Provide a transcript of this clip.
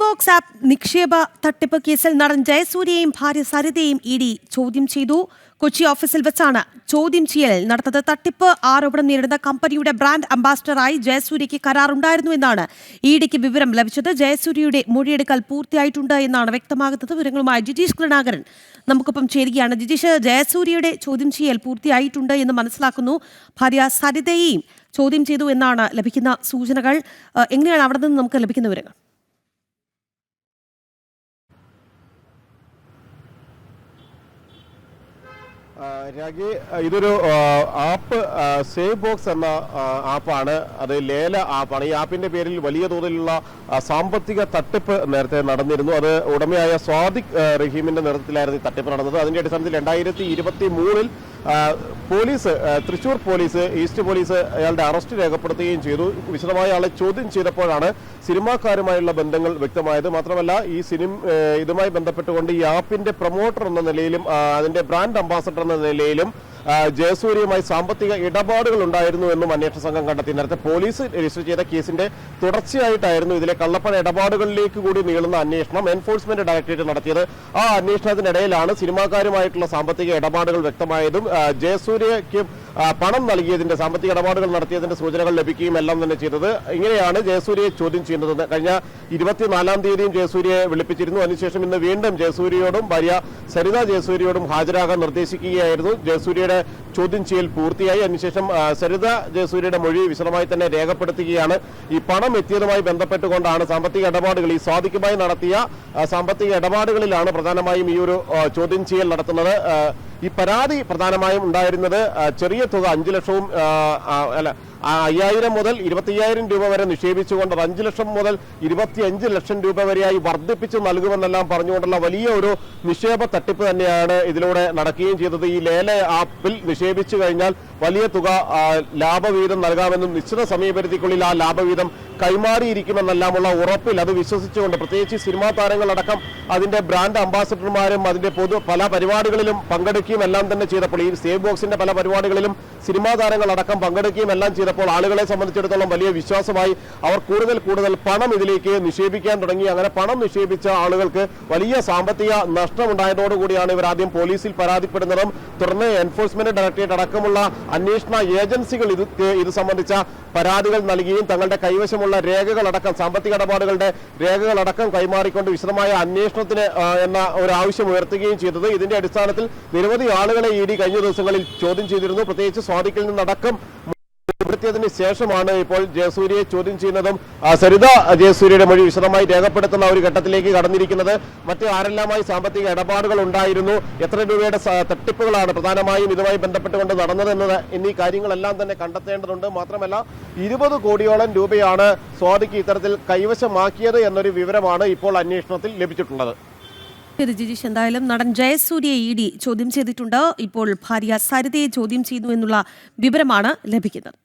Box app നിക്ഷേപ തട്ടിപ്പ് കേസിൽ നടൻ ജയസൂര്യയെയും ഭാര്യ സരിതയെയും ഇഡി ചോദ്യം ചെയ്തു. കൊച്ചി ഓഫീസിൽ വെച്ചാണ് ചോദ്യം ചെയ്യൽ നടന്നത്. തട്ടിപ്പ് ആരോപണം നേരിടുന്ന കമ്പനിയുടെ ബ്രാൻഡ് അംബാസിഡറായി ജയസൂര്യയ്ക്ക് കരാറുണ്ടായിരുന്നു എന്നാണ് ഇഡിക്ക് വിവരം ലഭിച്ചത്. ജയസൂര്യയുടെ മൊഴിയെടുക്കൽ പൂർത്തിയായിട്ടുണ്ട് എന്നാണ് വ്യക്തമാകുന്നത്. വിവരങ്ങളുമായി ജിജീഷ് കരുണാകരൻ നമുക്കൊപ്പം ചേരുകയാണ്. ജിജീഷ്, ജയസൂര്യയുടെ ചോദ്യം ചെയ്യൽ പൂർത്തിയായിട്ടുണ്ട് എന്ന് മനസ്സിലാക്കുന്നു. ഭാര്യ സരിതയെയും ചോദ്യം ചെയ്തു എന്നാണ് ലഭിക്കുന്ന സൂചനകൾ. എങ്ങനെയാണ് അവിടെ നിന്ന് നമുക്ക് ലഭിക്കുന്ന വിവരങ്ങൾ? രാഗി, ഇതൊരു ആപ്പ് സേവ് ബോക്സ് എന്ന ആപ്പാണ്. അത് ലേല ആപ്പാണ്. ഈ ആപ്പിന്റെ പേരിൽ വലിയ തോതിലുള്ള സാമ്പത്തിക തട്ടിപ്പ് നേരത്തെ നടന്നിരുന്നു. അത് ഉടമയായ സ്വാദിഖ് റഹീമിന്റെ നേതൃത്വത്തിലായിരുന്നു ഈ തട്ടിപ്പ് നടന്നത്. അതിന്റെ അടിസ്ഥാനത്തിൽ 2023 police, Thrissur police, east police അയാളുടെ അറസ്റ്റ് രേഖപ്പെടുത്തുകയും ചെയ്തു. വിശദമായ ആളെ ചോദ്യം ചെയ്തപ്പോഴാണ് സിനിമാക്കാരുമായുള്ള ബന്ധങ്ങൾ വ്യക്തമായത്. മാത്രമല്ല, ഇതുമായി ബന്ധപ്പെട്ടുകൊണ്ട് ഈ ആപ്പിന്റെ പ്രൊമോട്ടർ എന്ന നിലയിലും അതിന്റെ ബ്രാൻഡ് അംബാസഡർ എന്ന നിലയിലും ജയസൂര്യയുമായി സാമ്പത്തിക ഇടപാടുകൾ ഉണ്ടായിരുന്നു എന്നും അന്വേഷണ സംഘം കണ്ടെത്തി. നേരത്തെ പോലീസ് രജിസ്റ്റർ ചെയ്ത കേസിന്റെ തുടർച്ചയായിട്ടായിരുന്നു ഇതിലെ കള്ളപ്പണ ഇടപാടുകളിലേക്ക് കൂടി നീളുന്ന അന്വേഷണം എൻഫോഴ്സ്മെന്റ് ഡയറക്ടറേറ്റ് നടത്തിയത്. ആ അന്വേഷണത്തിനിടയിലാണ് സിനിമാക്കാരുമായിട്ടുള്ള സാമ്പത്തിക ഇടപാടുകൾ വ്യക്തമായതും ജയസൂര്യയ്ക്ക് പണം നൽകിയതിന്റെ, സാമ്പത്തിക ഇടപാടുകൾ നടത്തിയതിന്റെ സൂചനകൾ ലഭിക്കുകയും എല്ലാം തന്നെ ചെയ്തത്. ഇങ്ങനെയാണ് ജയസൂര്യയെ ചോദ്യം ചെയ്യുന്നത്. കഴിഞ്ഞ 24-ാം തീയതിയും ജയസൂര്യയെ വിളിപ്പിച്ചിരുന്നു. അതിനുശേഷം ഇന്ന് വീണ്ടും ജയസൂര്യയോടും ഭാര്യ സരിത ജയസൂര്യയോടും ഹാജരാകാൻ നിർദ്ദേശിക്കുകയായിരുന്നു. ജയസൂര്യയുടെ ചോദ്യം ചെയ്യൽ പൂർത്തിയായി. അതിനുശേഷം സരിത ജയസൂര്യയുടെ മൊഴി വിശദമായി തന്നെ രേഖപ്പെടുത്തുകയാണ്. ഈ പണം എത്തിയതുമായി ബന്ധപ്പെട്ടുകൊണ്ടാണ് സാമ്പത്തിക ഇടപാടുകൾ, ഈ സ്വാദിഖുമായി നടത്തിയ സാമ്പത്തിക ഇടപാടുകളിലാണ് പ്രധാനമായും ഈ ഒരു ചോദ്യം ചെയ്യൽ നടത്തുന്നത്. ഈ പരാതി പ്രധാനമായും ഉണ്ടായിരുന്നത് ചെറിയ തുക 5 ലക്ഷവും 5,000 മുതൽ 25,000 രൂപ വരെ നിക്ഷേപിച്ചുകൊണ്ട് 5 ലക്ഷം മുതൽ 25 ലക്ഷം രൂപ വരെയായി വർദ്ധിപ്പിച്ച് നൽകുമെന്നെല്ലാം പറഞ്ഞുകൊണ്ടുള്ള വലിയ ഒരു നിക്ഷേപ തട്ടിപ്പ് തന്നെയാണ് ഇതിലൂടെ നടക്കുകയും ചെയ്തത്. ഈ ലേല ആപ്പിൽ നിക്ഷേപിച്ചു കഴിഞ്ഞാൽ വലിയ തുക ലാഭവീതം നൽകാമെന്നും നിശ്ചിത സമയപരിധിക്കുള്ളിൽ ആ ലാഭവീതം കൈമാറിയിരിക്കുമെന്നെല്ലാമുള്ള ഉറപ്പിൽ അത് വിശ്വസിച്ചുകൊണ്ട്, പ്രത്യേകിച്ച് സിനിമാ താരങ്ങളടക്കം അതിന്റെ ബ്രാൻഡ് അംബാസഡർമാരും അതിന്റെ പല പരിപാടികളിലും പങ്കെടുക്കുകയും എല്ലാം തന്നെ ചെയ്തപ്പോൾ, ഈ സേവ് ബോക്സിന്റെ പല പരിപാടികളിലും സിനിമാ താരങ്ങളടക്കം പങ്കെടുക്കുകയും എല്ലാം ചെയ്തപ്പോൾ ആളുകളെ സംബന്ധിച്ചിടത്തോളം വലിയ വിശ്വാസമായി അവർ കൂടുതൽ പണം ഇതിലേക്ക് നിക്ഷേപിക്കാൻ തുടങ്ങി. അങ്ങനെ പണം നിക്ഷേപിച്ച ആളുകൾക്ക് വലിയ സാമ്പത്തിക നഷ്ടമുണ്ടായതോടുകൂടിയാണ് ഇവർ ആദ്യം പോലീസിൽ പരാതിപ്പെടുന്നതും തുടർന്ന് എൻഫോഴ്സ്മെന്റ് ഡയറക്ടറേറ്റ് അടക്കമുള്ള അന്വേഷണ ഏജൻസികൾ ഇത് സംബന്ധിച്ച പരാതികൾ നൽകുകയും തങ്ങളുടെ കൈവശമുള്ള രേഖകളടക്കം, സാമ്പത്തിക ഇടപാടുകളുടെ രേഖകളടക്കം കൈമാറിക്കൊണ്ട് വിശദമായ അന്വേഷണത്തിന് എന്ന ഒരു ആവശ്യം ഉയർത്തുകയും ചെയ്തത്. ഇതിന്റെ അടിസ്ഥാനത്തിൽ നിരവധി ആളുകളെ ഇഡി കഴിഞ്ഞ ദിവസങ്ങളിൽ ചോദ്യം ചെയ്തിരുന്നു. പ്രത്യേകിച്ച് സ്വാദിഖിൽ നിന്നടക്കം ത്തിന് ശേഷമാണ് ഇപ്പോൾ ജയസൂര്യയെ ചോദ്യം ചെയ്യുന്നതും സരിത ജയസൂര്യയുടെ മൊഴി വിശദമായി രേഖപ്പെടുത്തുന്ന ഒരു ഘട്ടത്തിലേക്ക് കടന്നിരിക്കുന്നത്. മറ്റ് ആരെല്ലാമായി സാമ്പത്തിക ഇടപാടുകൾ ഉണ്ടായിരുന്നു, എത്ര രൂപയുടെ തട്ടിപ്പുകളാണ് പ്രധാനമായും ഇതുമായി ബന്ധപ്പെട്ടുകൊണ്ട് നടന്നത് എന്നീ കാര്യങ്ങളെല്ലാം തന്നെ കണ്ടെത്തേണ്ടതുണ്ട്. മാത്രമല്ല 20 കോടിയോളം രൂപയാണ് സ്വാദിഖ് ഇത്തരത്തിൽ കൈവശമാക്കിയത് എന്നൊരു വിവരമാണ് ഇപ്പോൾ അന്വേഷണത്തിൽ ലഭിച്ചിട്ടുള്ളത്. ജിജീഷ്, എന്തായാലും നടൻ ജയസൂര്യയെ ഇഡി ചോദ്യം ചെയ്തിട്ടുണ്ട്. ഇപ്പോൾ ഭാര്യ സരിതയെ ചോദ്യം ചെയ്യുന്നു എന്നുള്ള വിവരമാണ് ലഭിക്കുന്നത്.